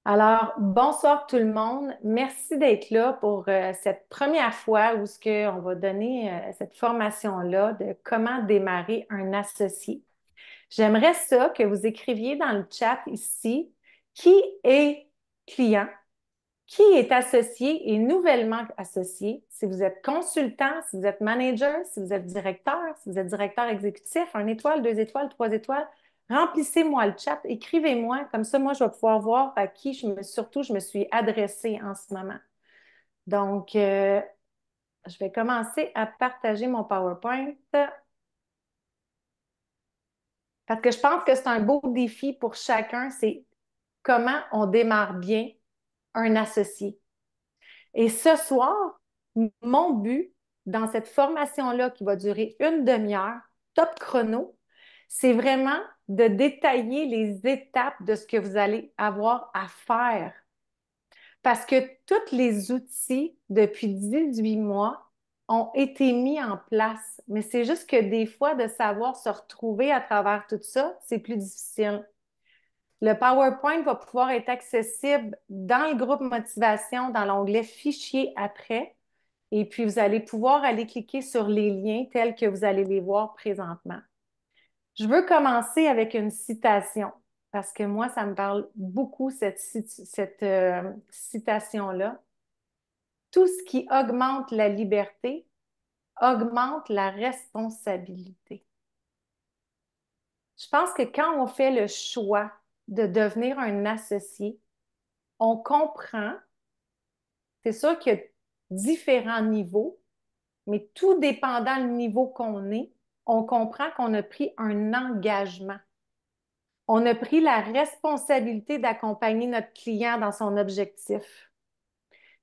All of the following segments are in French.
Alors, bonsoir tout le monde. Merci d'être là pour cette première fois où on va donner cette formation-là de comment démarrer un associé. J'aimerais ça que vous écriviez dans le chat ici qui est client, qui est associé et nouvellement associé. Si vous êtes consultant, si vous êtes manager, si vous êtes directeur, si vous êtes directeur exécutif, un étoile, deux étoiles, trois étoiles, remplissez-moi le chat, écrivez-moi. Comme ça, moi, je vais pouvoir voir à qui surtout je me suis adressée en ce moment. Donc, je vais commencer à partager mon PowerPoint parce que je pense que c'est un beau défi pour chacun, c'est comment on démarre bien un associé. Et ce soir, mon but dans cette formation-là qui va durer une demi-heure, top chrono, c'est vraiment de détailler les étapes de ce que vous allez avoir à faire. Parce que tous les outils depuis 18 mois ont été mis en place. Mais c'est juste que des fois, de savoir se retrouver à travers tout ça, c'est plus difficile. Le PowerPoint va pouvoir être accessible dans le groupe motivation, dans l'onglet Fichier après. Et puis, vous allez pouvoir aller cliquer sur les liens tels que vous allez les voir présentement. Je veux commencer avec une citation parce que moi, ça me parle beaucoup, cette citation-là. Tout ce qui augmente la liberté augmente la responsabilité. Je pense que quand on fait le choix de devenir un associé, on comprend, c'est sûr qu'il y a différents niveaux, mais tout dépendant le niveau qu'on est, on comprend qu'on a pris un engagement. On a pris la responsabilité d'accompagner notre client dans son objectif.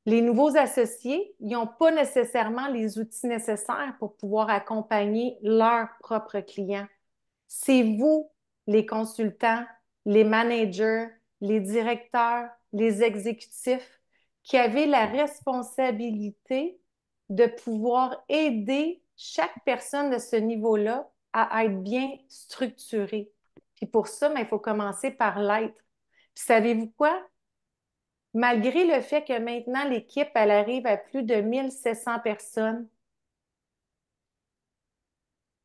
Les nouveaux associés, ils n'ont pas nécessairement les outils nécessaires pour pouvoir accompagner leurs propres clients. C'est vous, les consultants, les managers, les directeurs, les exécutifs, qui avez la responsabilité de pouvoir aider chaque personne de ce niveau-là à être bien structurée. Puis pour ça, il faut commencer par l'être. Puis savez-vous quoi? Malgré le fait que maintenant l'équipe, elle arrive à plus de 1700 personnes,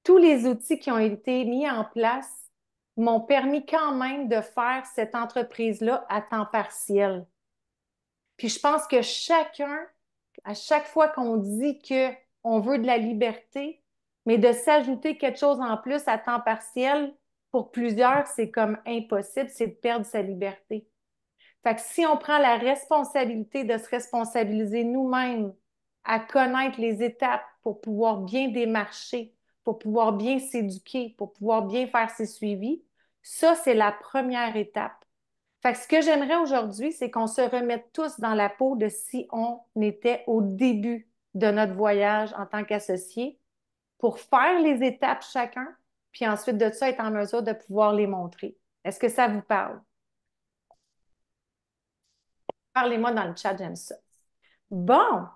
tous les outils qui ont été mis en place m'ont permis quand même de faire cette entreprise-là à temps partiel. Puis je pense que chacun, à chaque fois qu'on dit qu'on veut de la liberté, mais de s'ajouter quelque chose en plus à temps partiel, pour plusieurs, c'est comme impossible, c'est de perdre sa liberté. Fait que si on prend la responsabilité de se responsabiliser nous-mêmes, à connaître les étapes pour pouvoir bien démarcher, pour pouvoir bien s'éduquer, pour pouvoir bien faire ses suivis, ça, c'est la première étape. Fait que ce que j'aimerais aujourd'hui, c'est qu'on se remette tous dans la peau de si on était au début de notre voyage en tant qu'associé pour faire les étapes chacun, puis ensuite de ça, être en mesure de pouvoir les montrer. Est-ce que ça vous parle? Parlez-moi dans le chat, j'aime ça. Bon,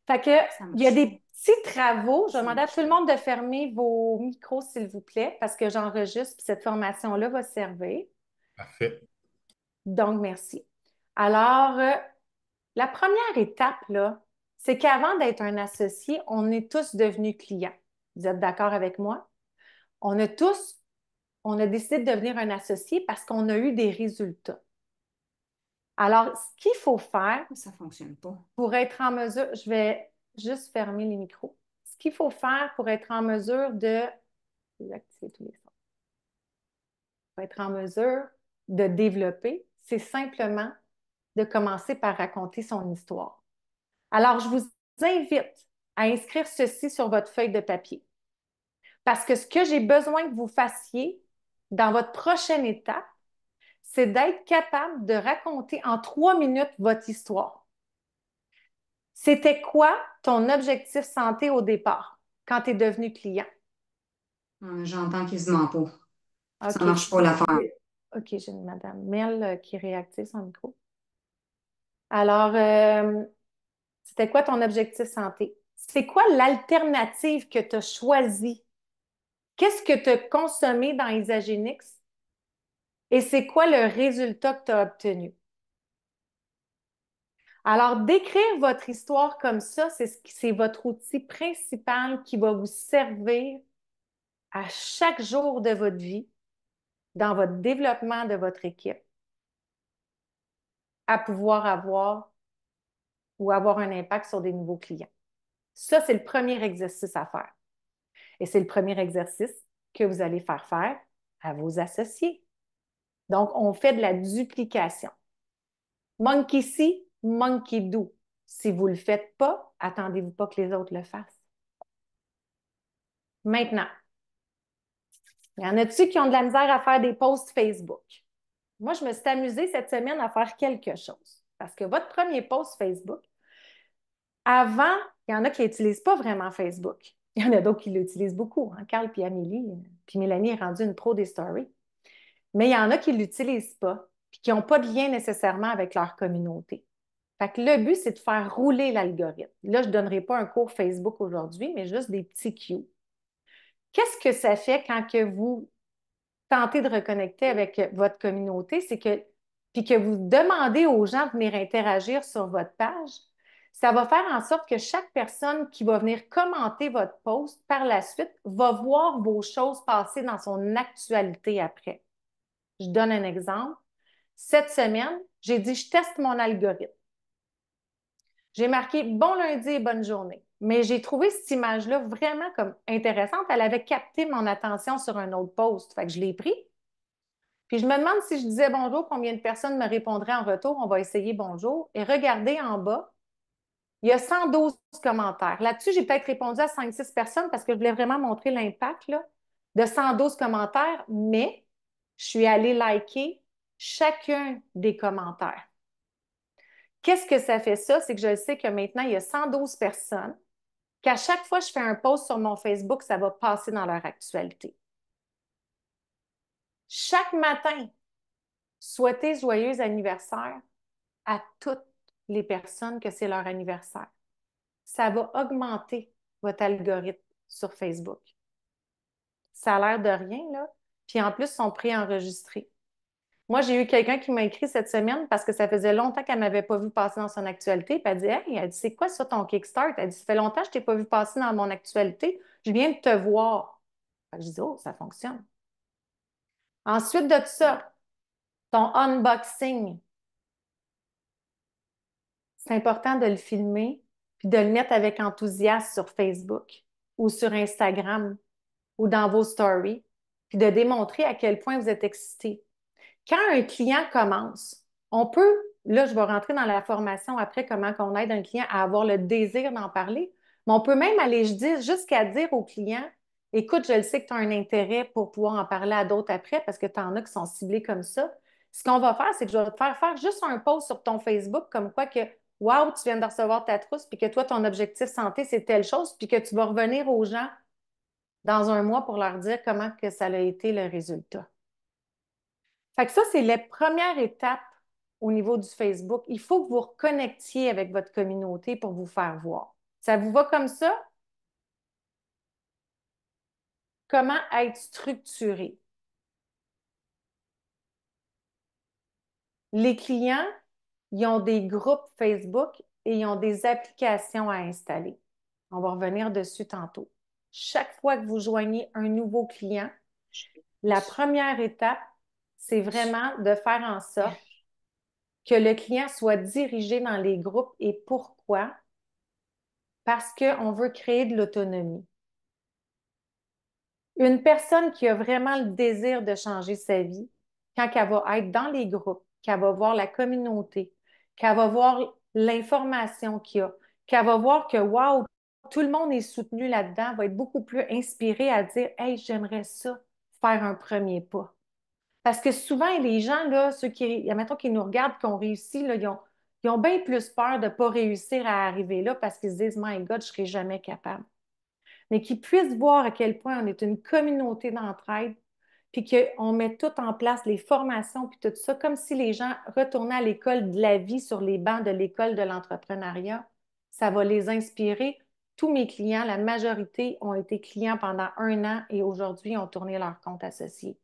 fait que Ça il y a marche pas. des petits travaux. Je vais Ça demander à marche tout le pas. monde de fermer vos micros, s'il vous plaît, parce que j'enregistre, puis cette formation-là va servir. Parfait. Donc, merci. Alors, la première étape, là, c'est qu'avant d'être un associé, on est tous devenus clients. Vous êtes d'accord avec moi? On a tous, on a décidé de devenir un associé parce qu'on a eu des résultats. Alors, ce qu'il faut faire, Ça fonctionne pas. pour être en mesure, je vais juste fermer les micros. Ce qu'il faut faire pour être en mesure de désactiver tous les sons, pour être en mesure de développer, c'est simplement de commencer par raconter son histoire. Alors, je vous invite à inscrire ceci sur votre feuille de papier. Parce que ce que j'ai besoin que vous fassiez dans votre prochaine étape, c'est d'être capable de raconter en 3 minutes votre histoire. C'était quoi ton objectif santé au départ quand tu es devenu client? J'entends quasiment pas. Ça OK. marche pas l'affaire. OK, j'ai une madame Mel qui réactive son micro. Alors, c'était quoi ton objectif santé? C'est quoi l'alternative que tu as choisie? Qu'est-ce que tu as consommé dans Isagenix? Et c'est quoi le résultat que tu as obtenu? Alors, d'écrire votre histoire comme ça, c'est votre outil principal qui va vous servir à chaque jour de votre vie, dans votre développement de votre équipe, à pouvoir avoir ou avoir un impact sur des nouveaux clients. Ça, c'est le premier exercice à faire. Et c'est le premier exercice que vous allez faire à vos associés. Donc, on fait de la duplication. Monkey see, monkey do. Si vous ne le faites pas, attendez-vous pas que les autres le fassent. Maintenant, il y en a-tu qui ont de la misère à faire des posts Facebook? Moi, je me suis amusée cette semaine à faire quelque chose. Parce que votre premier post Facebook, avant, il y en a qui n'utilisent pas vraiment Facebook. Il y en a d'autres qui l'utilisent beaucoup, hein? Carl puis Amélie, puis Mélanie est rendue une pro des stories. Mais il y en a qui ne l'utilisent pas, puis qui n'ont pas de lien nécessairement avec leur communauté. Fait que le but, c'est de faire rouler l'algorithme. Là, je ne donnerai pas un cours Facebook aujourd'hui, mais juste des petits cues. Qu'est-ce que ça fait quand que vous tentez de reconnecter avec votre communauté? C'est que, puis que vous demandez aux gens de venir interagir sur votre page, ça va faire en sorte que chaque personne qui va venir commenter votre post par la suite va voir vos choses passer dans son actualité après. Je donne un exemple. Cette semaine, j'ai dit, je teste mon algorithme. J'ai marqué bon lundi et bonne journée. Mais j'ai trouvé cette image-là vraiment comme intéressante. Elle avait capté mon attention sur un autre post. Fait que je l'ai pris. Puis je me demande si je disais bonjour, combien de personnes me répondraient en retour. On va essayer bonjour. Et regardez en bas, il y a 112 commentaires. Là-dessus, j'ai peut-être répondu à 5-6 personnes parce que je voulais vraiment montrer l'impact là, de 112 commentaires, mais je suis allée liker chacun des commentaires. Qu'est-ce que ça fait ça? C'est que je sais que maintenant, il y a 112 personnes qu'à chaque fois que je fais un post sur mon Facebook, ça va passer dans leur actualité. Chaque matin, souhaitez joyeux anniversaire à toutes les personnes que c'est leur anniversaire. Ça va augmenter votre algorithme sur Facebook. Ça a l'air de rien, là. Puis en plus, ils sont préenregistrés. Moi, j'ai eu quelqu'un qui m'a écrit cette semaine parce que ça faisait longtemps qu'elle ne m'avait pas vu passer dans son actualité. Puis elle dit, hey, elle dit, c'est quoi ça ton Kickstart? Elle dit, ça fait longtemps que je ne t'ai pas vu passer dans mon actualité. Je viens de te voir. Fait que je dis, oh, ça fonctionne. Ensuite de ça, ton unboxing, c'est important de le filmer puis de le mettre avec enthousiasme sur Facebook ou sur Instagram ou dans vos stories, puis de démontrer à quel point vous êtes excité. Quand un client commence, on peut, là, je vais rentrer dans la formation après, comment on aide un client à avoir le désir d'en parler, mais on peut même aller, je dis, jusqu'à dire au client, écoute, je le sais que tu as un intérêt pour pouvoir en parler à d'autres après parce que tu en as qui sont ciblés comme ça. Ce qu'on va faire, c'est que je vais te faire juste un post sur ton Facebook comme quoi que, wow, tu viens de recevoir ta trousse, puis que toi, ton objectif santé, c'est telle chose, puis que tu vas revenir aux gens dans un mois pour leur dire comment que ça a été le résultat. Fait que ça, c'est la première étape au niveau du Facebook. Il faut que vous reconnectiez avec votre communauté pour vous faire voir. Ça vous va comme ça? Comment être structuré? Les clients, ils ont des groupes Facebook et ils ont des applications à installer. On va revenir dessus tantôt. Chaque fois que vous joignez un nouveau client, la première étape, c'est vraiment de faire en sorte que le client soit dirigé dans les groupes. Et pourquoi? Parce qu'on veut créer de l'autonomie. Une personne qui a vraiment le désir de changer sa vie, quand elle va être dans les groupes, qu'elle va voir la communauté, qu'elle va voir l'information qu'il y a, qu'elle va voir que, wow, tout le monde est soutenu là-dedans, va être beaucoup plus inspirée à dire, hey, j'aimerais ça, faire un premier pas. Parce que souvent, les gens, là, ceux qui, admettons, qui nous regardent, qui ont réussi, là, ils ont bien plus peur de ne pas réussir à arriver là parce qu'ils se disent, My God, je ne serai jamais capable. Mais qu'ils puissent voir à quel point on est une communauté d'entraide, puis qu'on met tout en place, les formations, puis tout ça, comme si les gens retournaient à l'école de la vie sur les bancs de l'école de l'entrepreneuriat. Ça va les inspirer. Tous mes clients, la majorité ont été clients pendant 1 an et aujourd'hui ont tourné leur compte associé.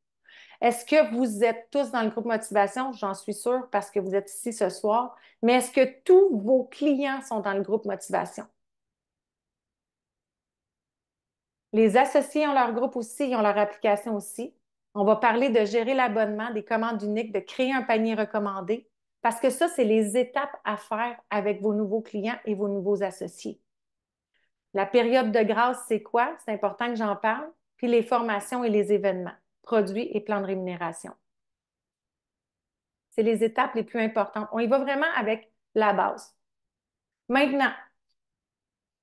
Est-ce que vous êtes tous dans le groupe motivation? J'en suis sûre parce que vous êtes ici ce soir. Mais est-ce que tous vos clients sont dans le groupe motivation? Les associés ont leur groupe aussi, ils ont leur application aussi. On va parler de gérer l'abonnement, des commandes uniques, de créer un panier recommandé, parce que ça, c'est les étapes à faire avec vos nouveaux clients et vos nouveaux associés. La période de grâce, c'est quoi? C'est important que j'en parle. Puis les formations et les événements, produits et plans de rémunération. C'est les étapes les plus importantes. On y va vraiment avec la base. Maintenant,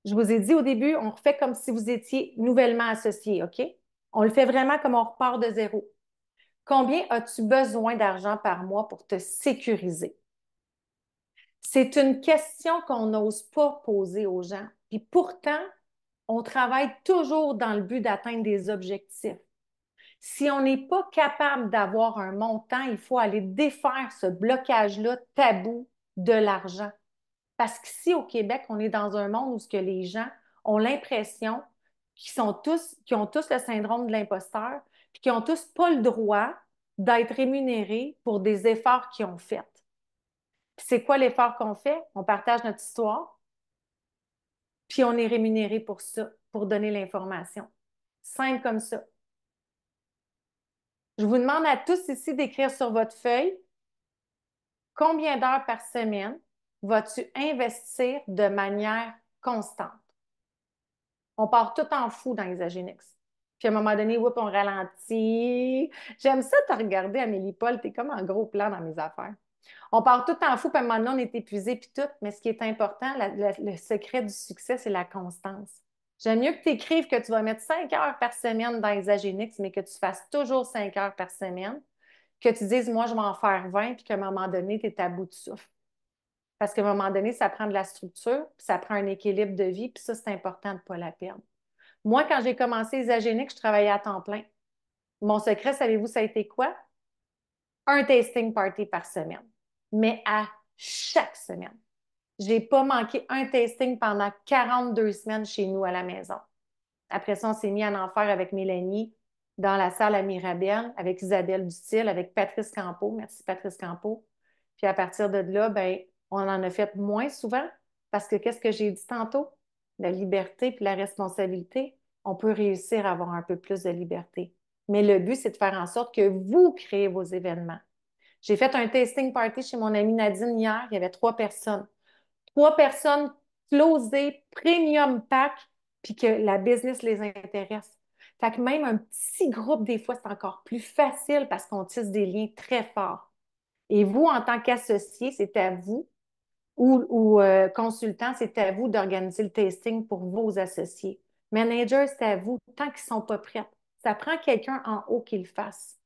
je vous ai dit au début, on refait comme si vous étiez nouvellement associé, OK? On le fait vraiment comme on repart de zéro. Combien as-tu besoin d'argent par mois pour te sécuriser? C'est une question qu'on n'ose pas poser aux gens. Puis pourtant, on travaille toujours dans le but d'atteindre des objectifs. Si on n'est pas capable d'avoir un montant, il faut aller défaire ce blocage-là tabou de l'argent. Parce qu'ici, au Québec, on est dans un monde où ce que les gens ont l'impression qu'ils ont tous le syndrome de l'imposteur, puis qu'ils n'ont tous pas le droit d'être rémunérés pour des efforts qu'ils ont faits. Puis c'est quoi l'effort qu'on fait? On partage notre histoire, puis on est rémunéré pour ça, pour donner l'information. Simple comme ça. Je vous demande à tous ici d'écrire sur votre feuille combien d'heures par semaine vas-tu investir de manière constante? On part tout en fou dans les Agenix. Puis à un moment donné, whoop, on ralentit. J'aime ça te regarder, Amélie Paul, t'es comme en gros plan dans mes affaires. On part tout en fou, puis à un moment donné, on est épuisé, puis tout. Mais ce qui est important, le secret du succès, c'est la constance. J'aime mieux que tu écrives que tu vas mettre 5 heures par semaine dans les Agenix, mais que tu fasses toujours 5 heures par semaine, que tu dises, moi, je vais en faire 20, puis qu'à un moment donné, tu es à bout de souffle. Parce qu'à un moment donné, ça prend de la structure, puis ça prend un équilibre de vie, puis ça, c'est important de ne pas la perdre. Moi, quand j'ai commencé les Agéniques, je travaillais à temps plein. Mon secret, savez-vous, ça a été quoi? Un tasting party par semaine, mais à chaque semaine. Je n'ai pas manqué un tasting pendant 42 semaines chez nous à la maison. Après ça, on s'est mis à en faire avec Mélanie dans la salle à Mirabel, avec Isabelle Dutil, avec Patrice Campeau. Merci, Patrice Campeau. Puis à partir de là, ben, on en a fait moins souvent parce que qu'est-ce que j'ai dit tantôt? La liberté puis la responsabilité, on peut réussir à avoir un peu plus de liberté. Mais le but, c'est de faire en sorte que vous créez vos événements. J'ai fait un tasting party chez mon amie Nadine hier. Il y avait 3 personnes. 3 personnes closées, premium pack, puis que la business les intéresse. Fait que même un petit groupe, des fois, c'est encore plus facile parce qu'on tisse des liens très forts. Et vous, en tant qu'associé, c'est à vous, ou consultant, c'est à vous d'organiser le tasting pour vos associés. Manager, c'est à vous, tant qu'ils ne sont pas prêts. Ça prend quelqu'un en haut qui le fasse.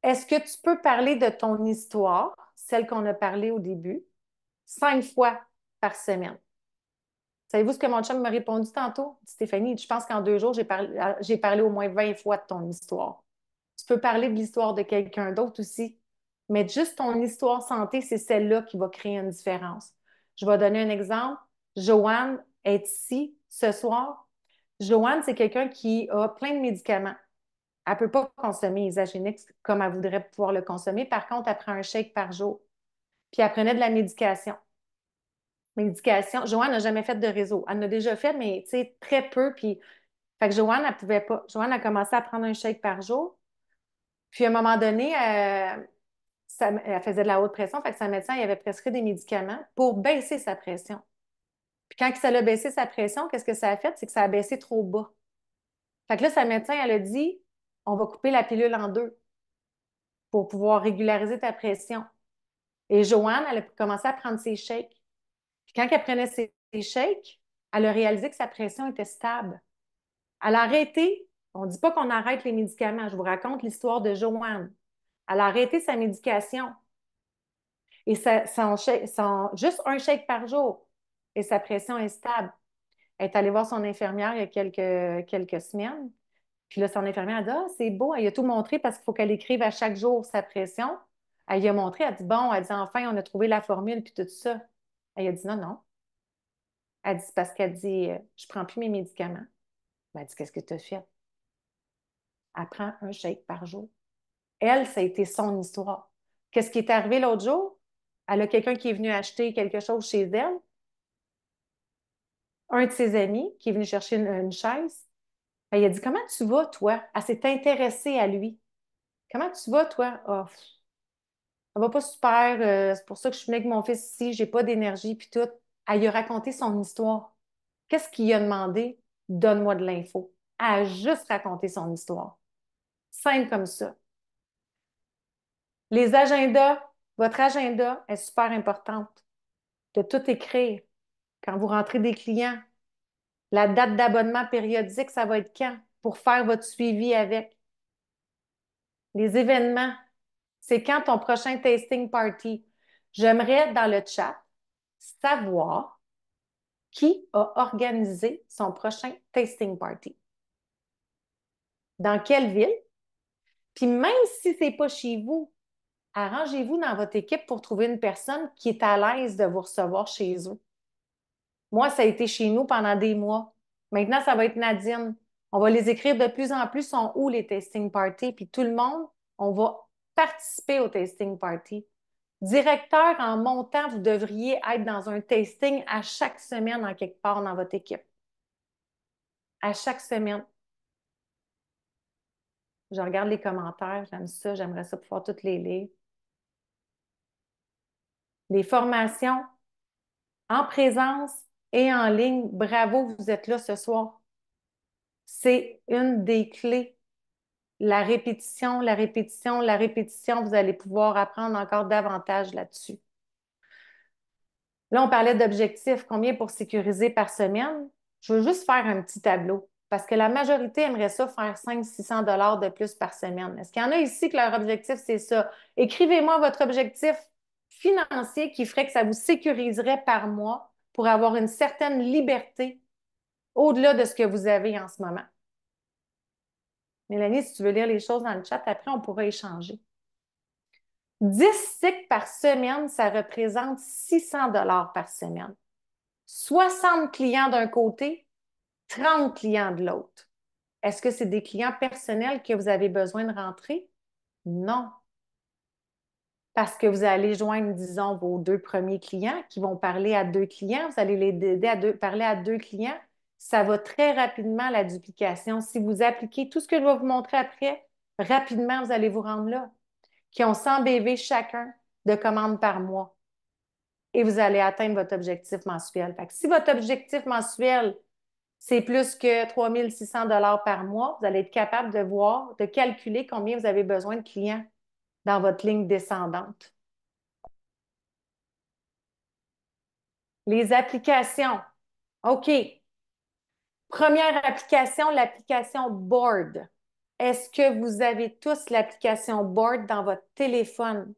Est-ce que tu peux parler de ton histoire, celle qu'on a parlé au début, 5 fois par semaine? Savez-vous ce que mon chum m'a répondu tantôt? Stéphanie, je pense qu'en 2 jours, j'ai parlé au moins 20 fois de ton histoire. Tu peux parler de l'histoire de quelqu'un d'autre aussi, mais juste ton histoire santé, c'est celle-là qui va créer une différence. Je vais donner un exemple. Joanne est ici ce soir. Joanne, c'est quelqu'un qui a plein de médicaments. Elle ne peut pas consommer Isagénix comme elle voudrait pouvoir le consommer. Par contre, elle prend un shake par jour. Puis elle prenait de la médication. Médication. Joanne n'a jamais fait de réseau. Elle en a déjà fait, mais tu sais, très peu. Puis, fait que Joanne, elle pouvait pas. Joanne a commencé à prendre un shake par jour. Puis, à un moment donné, elle faisait de la haute pression. Fait que sa médecin, il avait prescrit des médicaments pour baisser sa pression. Puis, quand ça a baissé sa pression, qu'est-ce que ça a fait? C'est que ça a baissé trop bas. Fait que là, sa médecin, elle a dit, on va couper la pilule en deux pour pouvoir régulariser ta pression. Et Joanne, elle a commencé à prendre ses shakes. Puis quand elle prenait ses shakes, elle a réalisé que sa pression était stable. Elle a arrêté, on ne dit pas qu'on arrête les médicaments, je vous raconte l'histoire de Joanne. Elle a arrêté sa médication et juste un shake par jour et sa pression est stable. Elle est allée voir son infirmière il y a quelques semaines. Puis là, son infirmière a dit, ah, c'est beau, elle a tout montré parce qu'il faut qu'elle écrive à chaque jour sa pression. Elle lui a montré, elle a dit, bon, elle dit, enfin, on a trouvé la formule, puis tout ça. Elle a dit, non, non. Elle dit, c'est parce qu'elle dit, je ne prends plus mes médicaments. Ben, elle dit, qu'est-ce que tu as fait? elle prend un shake par jour. Elle, ça a été son histoire. Qu'est-ce qui est arrivé l'autre jour? Elle a quelqu'un qui est venu acheter quelque chose chez elle. Un de ses amis qui est venu chercher une chaise. Elle, il a dit, comment tu vas, toi? Elle s'est intéressée à lui. Comment tu vas, toi? Oh, ça va pas super. C'est pour ça que je suis venue avec mon fils ici. J'ai pas d'énergie, puis tout. Elle lui a raconté son histoire. Qu'est-ce qu'il a demandé? Donne-moi de l'info. Elle a juste raconté son histoire. Simple comme ça. Les agendas, votre agenda est super importante. De tout écrire. Quand vous rentrez des clients, la date d'abonnement périodique, ça va être quand? Pour faire votre suivi avec. Les événements, c'est quand ton prochain tasting party? J'aimerais dans le chat savoir qui a organisé son prochain tasting party. Dans quelle ville? Puis même si ce n'est pas chez vous, arrangez-vous dans votre équipe pour trouver une personne qui est à l'aise de vous recevoir chez eux. Moi, ça a été chez nous pendant des mois. Maintenant, ça va être Nadine. On va les écrire de plus en plus, sont où les tasting parties, puis tout le monde, on va participer au tasting party. Directeur, en montant, vous devriez être dans un tasting à chaque semaine en quelque part dans votre équipe. À chaque semaine. Je regarde les commentaires, j'aime ça, j'aimerais ça pouvoir toutes les lire. Les formations en présence et en ligne. Bravo, vous êtes là ce soir. C'est une des clés. La répétition, la répétition, la répétition, vous allez pouvoir apprendre encore davantage là-dessus. Là, on parlait d'objectifs, combien pour sécuriser par semaine? Je veux juste faire un petit tableau parce que la majorité aimerait ça faire 500-600 $ de plus par semaine. Est-ce qu'il y en a ici que leur objectif, c'est ça? Écrivez-moi votre objectif financier qui ferait que ça vous sécuriserait par mois pour avoir une certaine liberté au-delà de ce que vous avez en ce moment. Mélanie, si tu veux lire les choses dans le chat, après, on pourra échanger. 10 cycles par semaine, ça représente 600 $ par semaine. 60 clients d'un côté, 30 clients de l'autre. Est-ce que c'est des clients personnels que vous avez besoin de rentrer? Non. Parce que vous allez joindre, disons, vos 2 premiers clients qui vont parler à 2 clients. Vous allez les aider à parler à 2 clients. Ça va très rapidement, la duplication. Si vous appliquez tout ce que je vais vous montrer après, rapidement, vous allez vous rendre là. Qui ont 100 BV chacun de commandes par mois. Et vous allez atteindre votre objectif mensuel. Fait que si votre objectif mensuel, c'est plus que 3 600 $ par mois, vous allez être capable de voir, de calculer combien vous avez besoin de clients dans votre ligne descendante. Les applications. OK. Première application, l'application Board. Est-ce que vous avez tous l'application Board dans votre téléphone?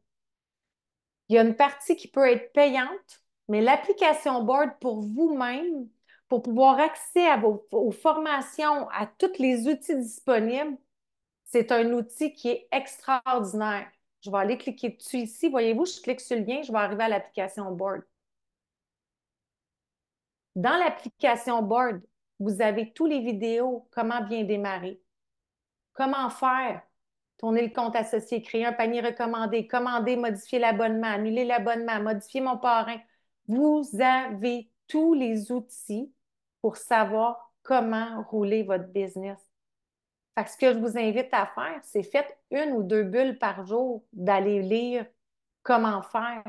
Il y a une partie qui peut être payante, mais l'application Board pour vous-même, pour pouvoir accéder à aux formations, à tous les outils disponibles, c'est un outil qui est extraordinaire. Je vais aller cliquer dessus ici. Voyez-vous, je clique sur le lien, je vais arriver à l'application Board. Dans l'application Board, vous avez tous les vidéos, comment bien démarrer, comment faire, tourner le compte associé, créer un panier recommandé, commander, modifier l'abonnement, annuler l'abonnement, modifier mon parrain. Vous avez tous les outils pour savoir comment rouler votre business. Fait que ce que je vous invite à faire, c'est faites 1 ou 2 bulles par jour d'aller lire comment faire.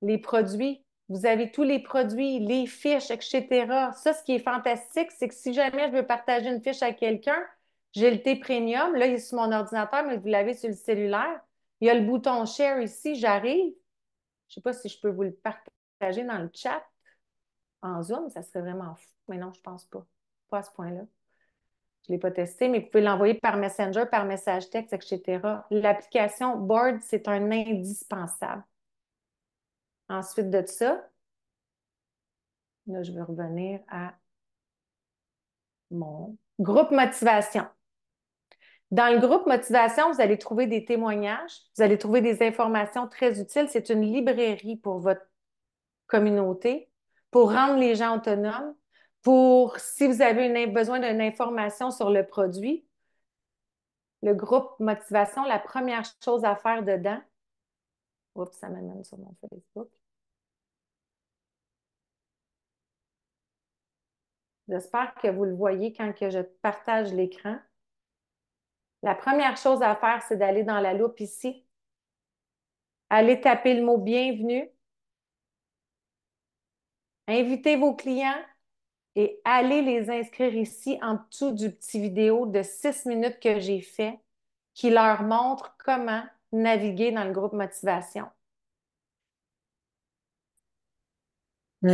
Les produits, vous avez tous les produits, les fiches, etc. Ça, ce qui est fantastique, c'est que si jamais je veux partager une fiche à quelqu'un, j'ai le T Premium, là, il est sur mon ordinateur, mais vous l'avez sur le cellulaire. Il y a le bouton Share ici, j'arrive. Je ne sais pas si je peux vous le partager dans le chat en Zoom, ça serait vraiment fou. Mais non, je ne pense pas. Pas à ce point-là. Je ne l'ai pas testé, mais vous pouvez l'envoyer par Messenger, par message texte, etc. L'application Board, c'est un indispensable. Ensuite de ça, là, je vais revenir à mon groupe motivation. Dans le groupe motivation, vous allez trouver des témoignages, vous allez trouver des informations très utiles. C'est une librairie pour votre communauté, pour rendre les gens autonomes, Pour si vous avez besoin d'une information sur le produit, le groupe motivation, la première chose à faire dedans, oups, ça m'amène sur mon Facebook. J'espère que vous le voyez quand que je partage l'écran. La première chose à faire, c'est d'aller dans la loupe ici. Allez taper le mot bienvenue. Invitez vos clients et allez les inscrire ici en dessous du petit vidéo de 6 minutes que j'ai fait qui leur montre comment naviguer dans le groupe motivation.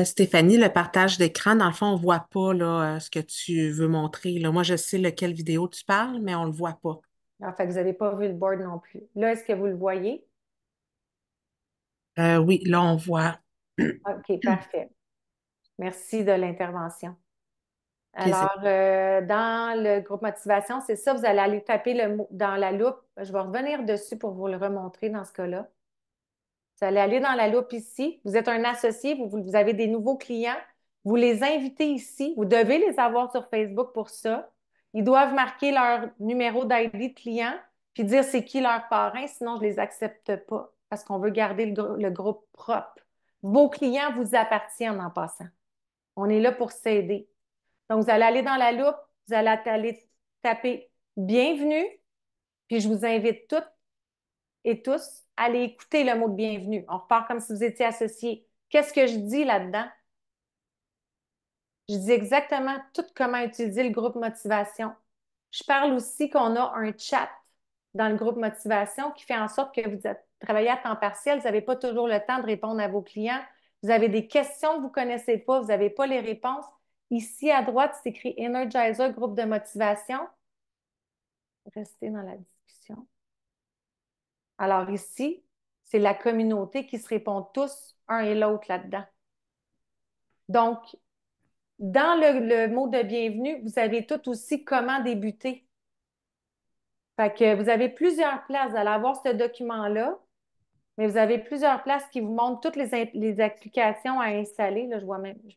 Stéphanie, le partage d'écran, dans le fond, on ne voit pas là, ce que tu veux montrer, là. Moi, je sais lequel vidéo tu parles, mais on ne le voit pas. En fait, vous n'avez pas vu le board non plus. Là, est-ce que vous le voyez? Oui, là, on voit. OK, parfait. Merci de l'intervention. Plaisir. Alors, dans le groupe motivation, c'est ça, vous allez aller taper le mot dans la loupe. Je vais revenir dessus pour vous le remontrer dans ce cas-là. Vous allez aller dans la loupe ici. Vous êtes un associé, vous avez des nouveaux clients. Vous les invitez ici. Vous devez les avoir sur Facebook pour ça. Ils doivent marquer leur numéro d'ID de client puis dire c'est qui leur parrain, sinon je ne les accepte pas parce qu'on veut garder le groupe propre. Vos clients vous appartiennent en passant. On est là pour s'aider. Donc, vous allez aller dans la loupe, vous allez aller taper bienvenue, puis je vous invite toutes et tous à aller écouter le mot de bienvenue. On repart comme si vous étiez associés. Qu'est-ce que je dis là-dedans? Je dis exactement tout comment utiliser le groupe motivation. Je parle aussi qu'on a un chat dans le groupe motivation qui fait en sorte que vous travaillez à temps partiel, vous n'avez pas toujours le temps de répondre à vos clients. Vous avez des questions que vous ne connaissez pas, vous n'avez pas les réponses. Ici à droite, c'est écrit Energizer, groupe de motivation. Restez dans la discussion. Alors ici, c'est la communauté qui se répond tous un et l'autre là-dedans. Donc, dans le mot de bienvenue, vous avez tout aussi comment débuter. Fait que vous avez plusieurs places. Vous allez avoir ce document-là, mais vous avez plusieurs places qui vous montrent toutes les applications à installer. Là, je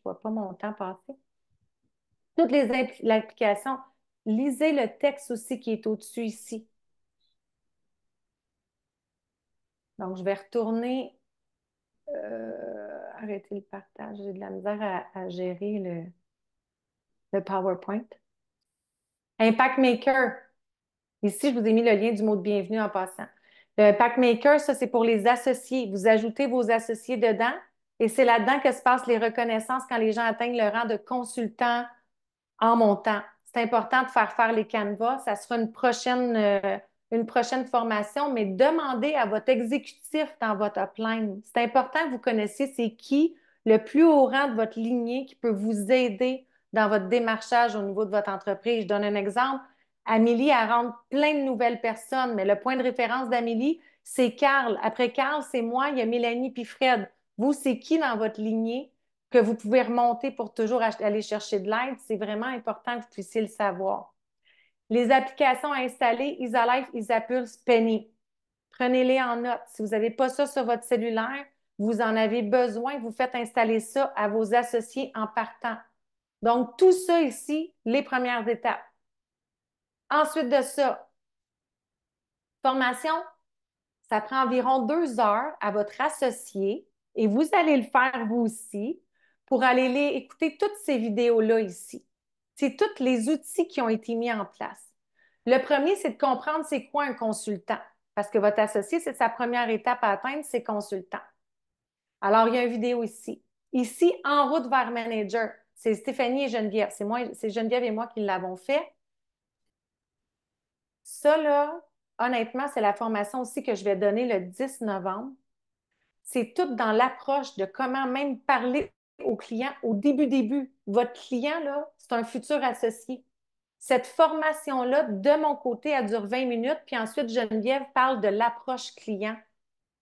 vois pas mon temps passer. Toutes les applications. Lisez le texte aussi qui est au-dessus ici. Donc, je vais retourner, arrêter le partage. J'ai de la misère à gérer le PowerPoint. Impact Maker. Ici, je vous ai mis le lien du mot de bienvenue en passant. Le Impact Maker, ça, c'est pour les associés. Vous ajoutez vos associés dedans et c'est là-dedans que se passent les reconnaissances quand les gens atteignent le rang de consultant en montant. C'est important de faire les canevas. Ça sera une prochaine formation, mais demandez à votre exécutif dans votre upline. C'est important que vous connaissiez c'est qui le plus haut rang de votre lignée qui peut vous aider dans votre démarchage au niveau de votre entreprise. Je donne un exemple. Amélie, elle rentre plein de nouvelles personnes, mais le point de référence d'Amélie, c'est Carl. Après Carl, c'est moi, il y a Mélanie puis Fred. Vous, c'est qui dans votre lignée que vous pouvez remonter pour toujours aller chercher de l'aide? C'est vraiment important que vous puissiez le savoir. Les applications à installer, Isalife, Isapulse, Penny. Prenez-les en note. Si vous n'avez pas ça sur votre cellulaire, vous en avez besoin, vous faites installer ça à vos associés en partant. Donc, tout ça ici, les premières étapes. Ensuite de ça, formation, ça prend environ 2 heures à votre associé et vous allez le faire vous aussi pour aller écouter toutes ces vidéos-là ici. C'est tous les outils qui ont été mis en place. Le premier, c'est de comprendre c'est quoi un consultant parce que votre associé, c'est sa première étape à atteindre, c'est consultant. Alors, il y a une vidéo ici. Ici, en route vers manager, c'est Stéphanie et Geneviève. C'est Geneviève et moi qui l'avons fait. Ça, là, honnêtement, c'est la formation aussi que je vais donner le 10 novembre. C'est tout dans l'approche de comment même parler au client au début. Votre client, là, c'est un futur associé. Cette formation-là, de mon côté, elle dure 20 minutes, puis ensuite, Geneviève parle de l'approche client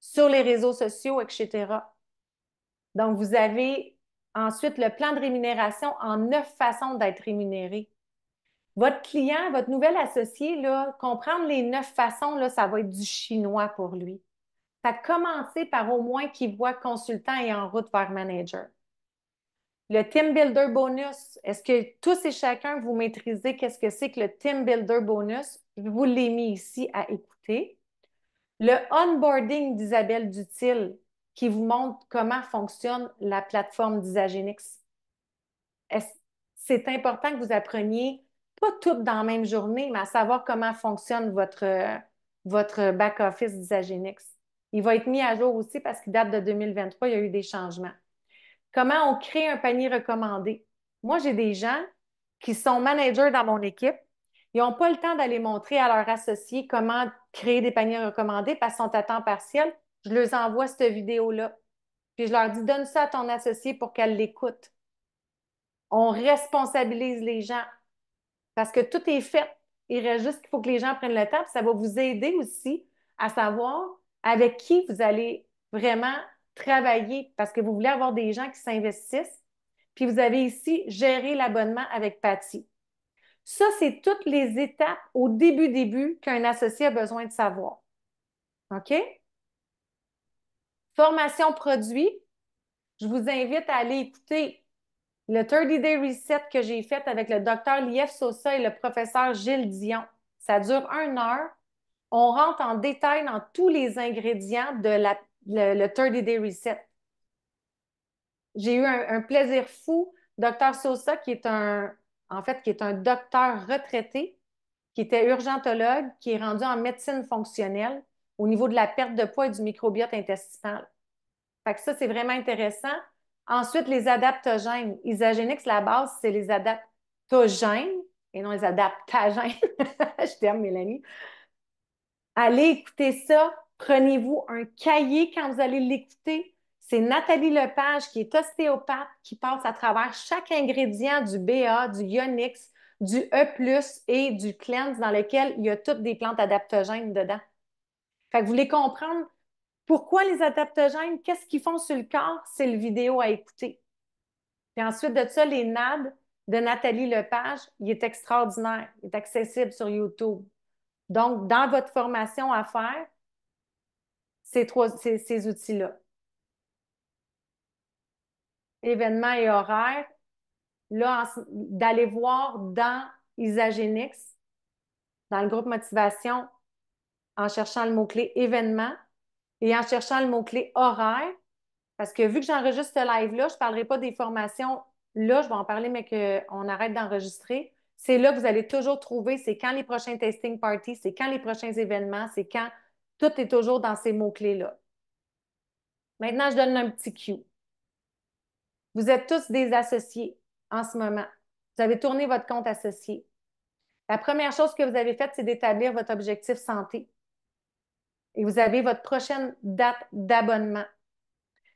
sur les réseaux sociaux, etc. Donc, vous avez ensuite le plan de rémunération en 9 façons d'être rémunéré. Votre client, votre nouvel associé, là, comprendre les 9 façons, là, ça va être du chinois pour lui. Ça a commencé par au moins qu'il voit consultant et en route vers manager. Le Team Builder Bonus, est-ce que tous et chacun, vous maîtrisez qu'est-ce que c'est que le Team Builder Bonus? Je vous l'ai mis ici à écouter. Le onboarding d'Isabelle Dutil, qui vous montre comment fonctionne la plateforme d'Isagenix. C'est important que vous appreniez, pas toutes dans la même journée, mais à savoir comment fonctionne votre back-office d'Isagenix. Il va être mis à jour aussi parce qu'il date de 2023, il y a eu des changements. Comment on crée un panier recommandé? Moi, j'ai des gens qui sont managers dans mon équipe. Ils n'ont pas le temps d'aller montrer à leurs associés comment créer des paniers recommandés parce qu'ils sont à temps partiel. Je leur envoie cette vidéo-là. Puis je leur dis, donne ça à ton associé pour qu'elle l'écoute. On responsabilise les gens parce que tout est fait. Il reste juste qu'il faut que les gens prennent le temps. Puis ça va vous aider aussi à savoir avec qui vous allez vraiment travailler parce que vous voulez avoir des gens qui s'investissent. Puis vous avez ici géré l'abonnement avec Patty. Ça, c'est toutes les étapes au début qu'un associé a besoin de savoir. OK? Formation produit. Je vous invite à aller écouter le 30-day reset que j'ai fait avec le docteur Lief Sosa et le professeur Gilles Dion. Ça dure 1 heure. On rentre en détail dans tous les ingrédients de le 30-day reset. J'ai eu un plaisir fou. Docteur Sosa, qui est qui est un docteur retraité, qui était urgentologue, qui est rendu en médecine fonctionnelle au niveau de la perte de poids et du microbiote intestinal. Fait que ça, c'est vraiment intéressant. Ensuite, les adaptogènes. Isagenix, la base, c'est les adaptogènes et non les adaptagènes. Je t'aime, Mélanie. Allez écouter ça. Prenez-vous un cahier quand vous allez l'écouter. C'est Nathalie Lepage, qui est ostéopathe, qui passe à travers chaque ingrédient du BA, du Ionix, du E+, et du Cleanse, dans lequel il y a toutes des plantes adaptogènes dedans. Fait que vous voulez comprendre pourquoi les adaptogènes, qu'est-ce qu'ils font sur le corps, c'est le vidéo à écouter. Puis ensuite de ça, les NAD de Nathalie Lepage, il est extraordinaire. Il est accessible sur YouTube. Donc, dans votre formation à faire, ces outils-là. Événements et horaires. Là, d'aller voir dans Isagenix, dans le groupe motivation, en cherchant le mot-clé événement et en cherchant le mot-clé horaire, parce que vu que j'enregistre ce live-là, je ne parlerai pas des formations. Là, je vais en parler, mais qu'on arrête d'enregistrer. C'est là que vous allez toujours trouver, c'est quand les prochains testing parties, c'est quand les prochains événements, c'est quand tout est toujours dans ces mots-clés-là. Maintenant, je donne un petit cue. Vous êtes tous des associés en ce moment. Vous avez tourné votre compte associé. La première chose que vous avez faite, c'est d'établir votre objectif santé. Et vous avez votre prochaine date d'abonnement.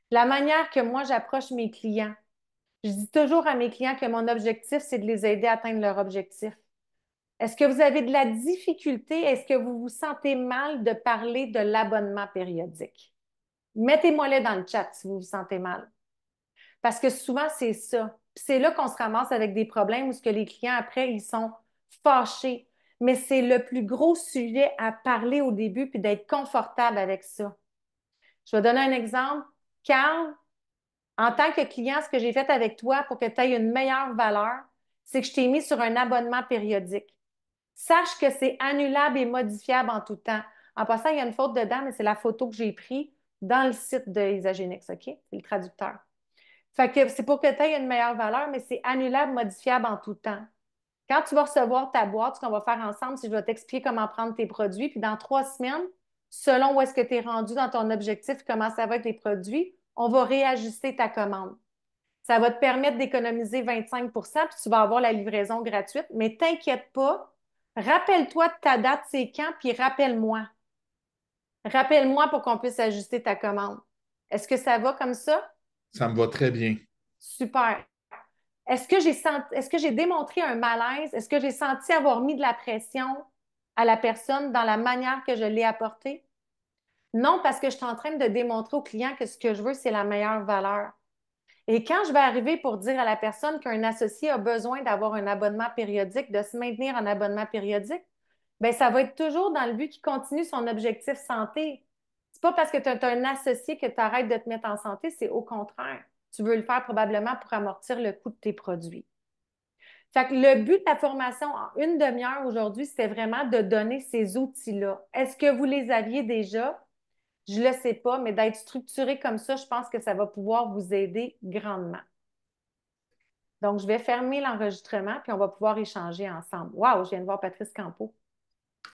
La manière que moi, j'approche mes clients, je dis toujours à mes clients que mon objectif, c'est de les aider à atteindre leur objectif. Est-ce que vous avez de la difficulté? Est-ce que vous vous sentez mal de parler de l'abonnement périodique? Mettez-moi-le dans le chat si vous vous sentez mal. Parce que souvent, c'est ça. C'est là qu'on se ramasse avec des problèmes où ce que les clients, après, ils sont fâchés. Mais c'est le plus gros sujet à parler au début puis d'être confortable avec ça. Je vais donner un exemple. Carl, en tant que client, ce que j'ai fait avec toi pour que tu aies une meilleure valeur, c'est que je t'ai mis sur un abonnement périodique. Sache que c'est annulable et modifiable en tout temps. En passant, il y a une faute dedans, mais c'est la photo que j'ai prise dans le site de Isagenix, OK? C'est le traducteur. Fait que c'est pour que tu aies une meilleure valeur, mais c'est annulable, modifiable en tout temps. Quand tu vas recevoir ta boîte, ce qu'on va faire ensemble, c'est que je vais t'expliquer comment prendre tes produits, puis dans 3 semaines, selon où est-ce que tu es rendu dans ton objectif, comment ça va avec les produits, on va réajuster ta commande. Ça va te permettre d'économiser 25 puis tu vas avoir la livraison gratuite, mais t'inquiète pas, rappelle-toi de ta date, c'est quand, puis rappelle-moi. Rappelle-moi pour qu'on puisse ajuster ta commande. Est-ce que ça va comme ça? Ça me va très bien. Super. Est-ce que j'ai démontré un malaise? Est-ce que j'ai senti avoir mis de la pression à la personne dans la manière que je l'ai apportée? Non, parce que je suis en train de démontrer au client que ce que je veux, c'est la meilleure valeur. Et quand je vais arriver pour dire à la personne qu'un associé a besoin d'avoir un abonnement périodique, de se maintenir en abonnement périodique, bien, ça va être toujours dans le but qu'il continue son objectif santé. C'est pas parce que tu as un associé que tu arrêtes de te mettre en santé, c'est au contraire. tu veux le faire probablement pour amortir le coût de tes produits. Fait que le but de la formation en une demi-heure aujourd'hui, c'était vraiment de donner ces outils-là. Est-ce que vous les aviez déjà? Je ne le sais pas, mais d'être structuré comme ça, je pense que ça va pouvoir vous aider grandement. Donc, je vais fermer l'enregistrement, puis on va pouvoir échanger ensemble. Wow, je viens de voir Patrice Campeau.